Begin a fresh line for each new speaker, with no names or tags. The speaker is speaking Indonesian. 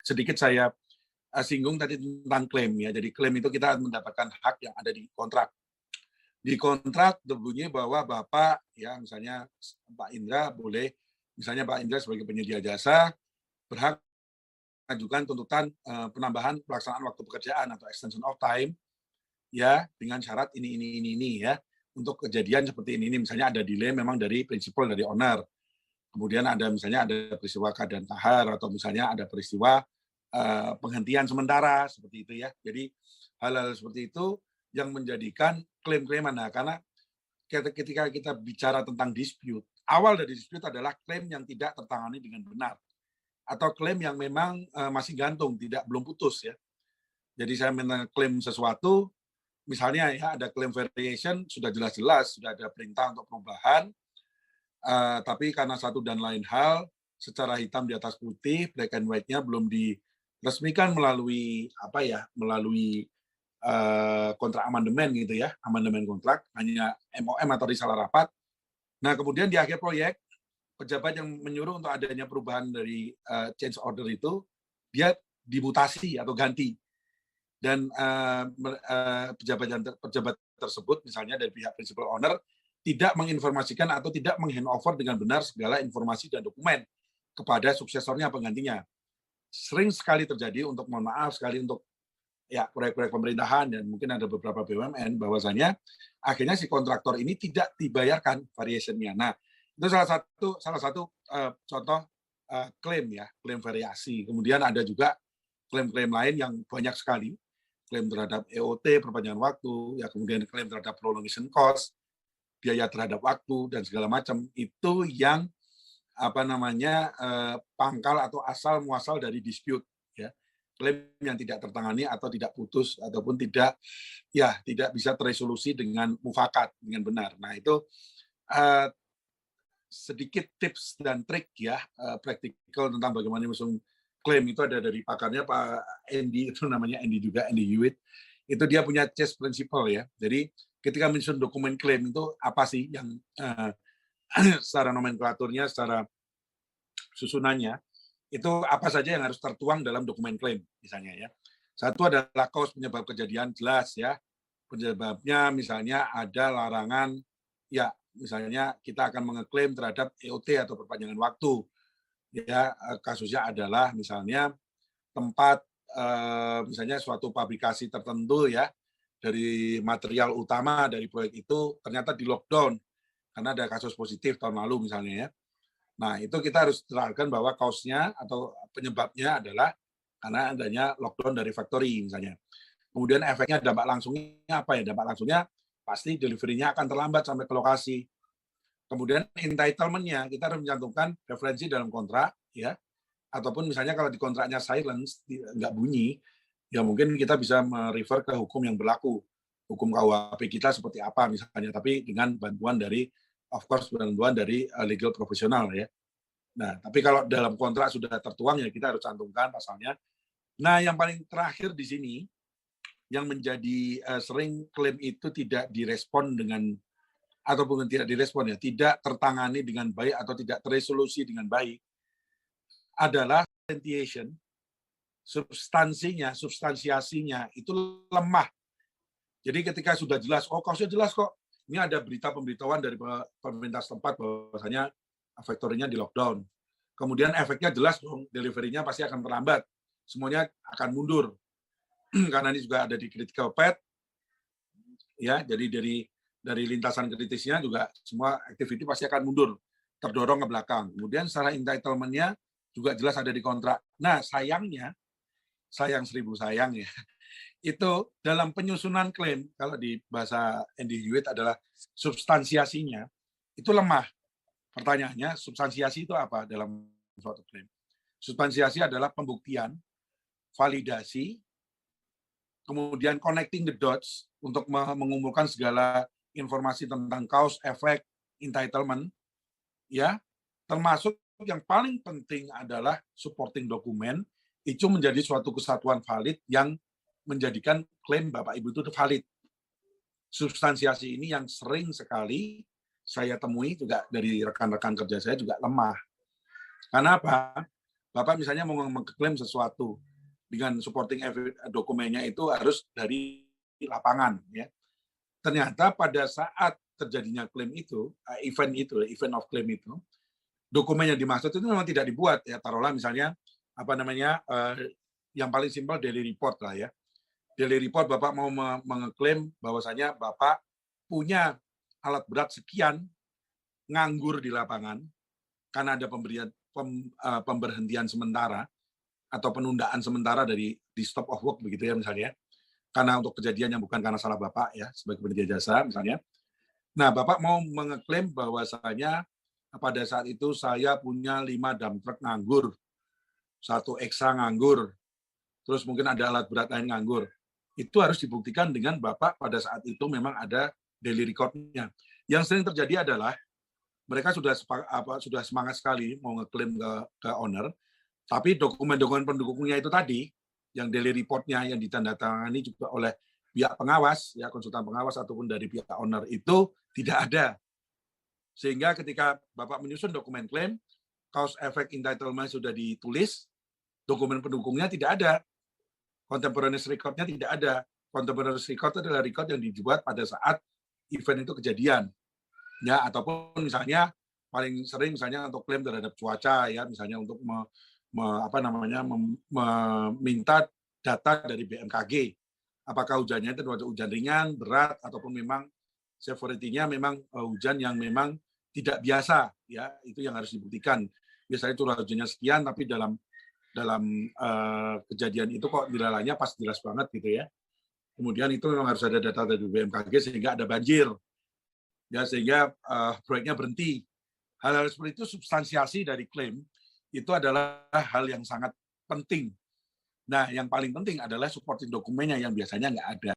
sedikit saya singgung tadi tentang klaim ya. Jadi klaim itu kita mendapatkan hak yang ada di kontrak. Di kontrak berbunyi bahwa Bapak ya misalnya Pak Indra boleh, misalnya Pak Indra sebagai penyedia jasa berhak mengajukan tuntutan penambahan pelaksanaan waktu pekerjaan atau extension of time ya dengan syarat ini ya. Untuk kejadian seperti ini misalnya ada delay memang dari prinsipal dari owner. Kemudian ada misalnya ada peristiwa keadaan kahar atau misalnya ada peristiwa penghentian sementara seperti itu ya. Jadi hal-hal seperti itu yang menjadikan klaim-klaiman. Nah, karena ketika kita bicara tentang dispute, awal dari dispute adalah klaim yang tidak tertangani dengan benar atau klaim yang memang masih gantung, belum putus ya. Jadi saya mengklaim sesuatu, misalnya ya ada claim variation sudah jelas-jelas sudah ada perintah untuk perubahan, tapi karena satu dan lain hal secara hitam di atas putih black and white-nya belum diresmikan melalui melalui kontrak amandemen gitu ya, amandemen kontrak hanya MOM atau risalah rapat. Nah kemudian di akhir proyek pejabat yang menyuruh untuk adanya perubahan dari change order itu dia dimutasi atau ganti. Dan pejabat tersebut misalnya dari pihak principal owner tidak menginformasikan atau tidak menghandover dengan benar segala informasi dan dokumen kepada suksesornya penggantinya. Sering sekali terjadi mohon maaf sekali untuk ya proyek-proyek pemerintahan dan mungkin ada beberapa BUMN bahwasanya akhirnya si kontraktor ini tidak dibayarkan variation-nya. Nah, itu salah satu contoh klaim ya, klaim variasi. Kemudian ada juga klaim-klaim lain yang banyak sekali, klaim terhadap EOT, perpanjangan waktu, ya kemudian klaim terhadap prolongation cost, biaya terhadap waktu dan segala macam itu yang pangkal atau asal muasal dari dispute ya. Klaim yang tidak tertangani atau tidak putus ataupun tidak bisa teresolusi dengan mufakat dengan benar. Nah, itu sedikit tips dan trik ya praktikal tentang bagaimana menyusun klaim itu ada dari pakarnya Pak Andy, itu namanya Andy juga, Andy Hewitt. Itu dia punya chess principle ya. Jadi ketika menyusun dokumen klaim itu apa sih yang secara nomenklaturnya, secara susunannya, itu apa saja yang harus tertuang dalam dokumen klaim misalnya ya. Satu adalah cause penyebab kejadian jelas ya. Penyebabnya misalnya ada larangan ya, misalnya kita akan mengeklaim terhadap EOT atau perpanjangan waktu. Ya, kasusnya adalah misalnya tempat misalnya suatu pabrikasi tertentu ya dari material utama dari proyek itu ternyata di lockdown karena ada kasus positif tahun lalu misalnya ya. Nah, itu kita harus terangkan bahwa cause-nya atau penyebabnya adalah karena adanya lockdown dari factory misalnya. Kemudian efeknya dampak langsungnya apa ya? Dampak langsungnya pasti delivery-nya akan terlambat sampai ke lokasi. Kemudian entitlement-nya kita harus mencantumkan referensi dalam kontrak ya, ataupun misalnya kalau di kontraknya silence nggak bunyi ya mungkin kita bisa merefer ke hukum yang berlaku, hukum KUHP kita seperti apa misalnya, tapi dengan bantuan dari legal profesional ya. Nah, tapi kalau dalam kontrak sudah tertuang ya kita harus cantumkan pasalnya. Nah, yang paling terakhir di sini yang menjadi sering klaim itu tidak direspon dengan ataupun tidak direspon ya, tidak tertangani dengan baik atau tidak teresolusi dengan baik adalah substantiation, substansiasinya itu lemah. Jadi ketika sudah jelas, kasusnya jelas kok, ini ada berita pemberitahuan dari pemerintah setempat bahwasanya factory-nya di lockdown. Kemudian efeknya jelas dong, delivery-nya pasti akan terlambat. Semuanya akan mundur. Karena ini juga ada di critical path, ya, jadi dari lintasan kritisnya juga semua activity pasti akan mundur, terdorong ke belakang. Kemudian secara entitlement-nya juga jelas ada di kontrak. Nah, sayangnya, sayang seribu sayang ya, itu dalam penyusunan klaim, kalau di bahasa Andy Hewitt adalah substansiasinya, itu lemah. Pertanyaannya, substansiasi itu apa dalam suatu klaim? Substansiasi adalah pembuktian, validasi, kemudian connecting the dots untuk mengumpulkan segala informasi tentang cause, effect, entitlement, ya, termasuk yang paling penting adalah supporting dokumen, itu menjadi suatu kesatuan valid yang menjadikan klaim Bapak Ibu itu valid. Substansiasi ini yang sering sekali saya temui juga dari rekan-rekan kerja saya juga lemah. Karena apa? Bapak misalnya mau mengklaim sesuatu dengan supporting dokumennya itu harus dari lapangan, ya. Ternyata pada saat terjadinya klaim itu, event of claim itu, dokumen yang dimaksud itu memang tidak dibuat, ya. Taruhlah misalnya apa namanya, yang paling simpel daily report lah, ya. Daily report Bapak mau mengeklaim bahwasanya Bapak punya alat berat sekian nganggur di lapangan karena ada pemberhentian sementara atau penundaan sementara di stop of work begitu ya misalnya. Karena untuk kejadian yang bukan karena salah Bapak ya sebagai penyedia jasa misalnya. Nah, Bapak mau mengeklaim bahwasanya pada saat itu saya punya 5 dump truck nganggur, 1 ekstra nganggur, terus mungkin ada alat berat lain nganggur. Itu harus dibuktikan dengan Bapak pada saat itu memang ada daily record-nya. Yang sering terjadi adalah mereka sudah semangat sekali mau ngeklaim ke owner, tapi dokumen-dokumen pendukungnya itu tadi, yang daily report-nya yang ditandatangani juga oleh pihak pengawas, ya konsultan pengawas ataupun dari pihak owner itu tidak ada. Sehingga ketika Bapak menyusun dokumen klaim, cause effect entitlement sudah ditulis, dokumen pendukungnya tidak ada. Contemporaneous record-nya tidak ada. Contemporaneous record adalah record yang dibuat pada saat event itu kejadian. Ya, ataupun misalnya paling sering misalnya untuk klaim terhadap cuaca ya, misalnya untuk meminta data dari BMKG. Apakah hujannya itu hujan ringan, berat, ataupun memang severity-nya memang hujan yang memang tidak biasa, ya itu yang harus dibuktikan. Biasanya curah hujannya sekian, tapi dalam kejadian itu kok dilalanya pas jelas banget gitu ya. Kemudian itu memang harus ada data dari BMKG sehingga ada banjir, ya sehingga proyeknya berhenti. Hal-hal seperti itu substansiasi dari klaim itu adalah hal yang sangat penting. Nah, yang paling penting adalah supporting dokumennya yang biasanya nggak ada.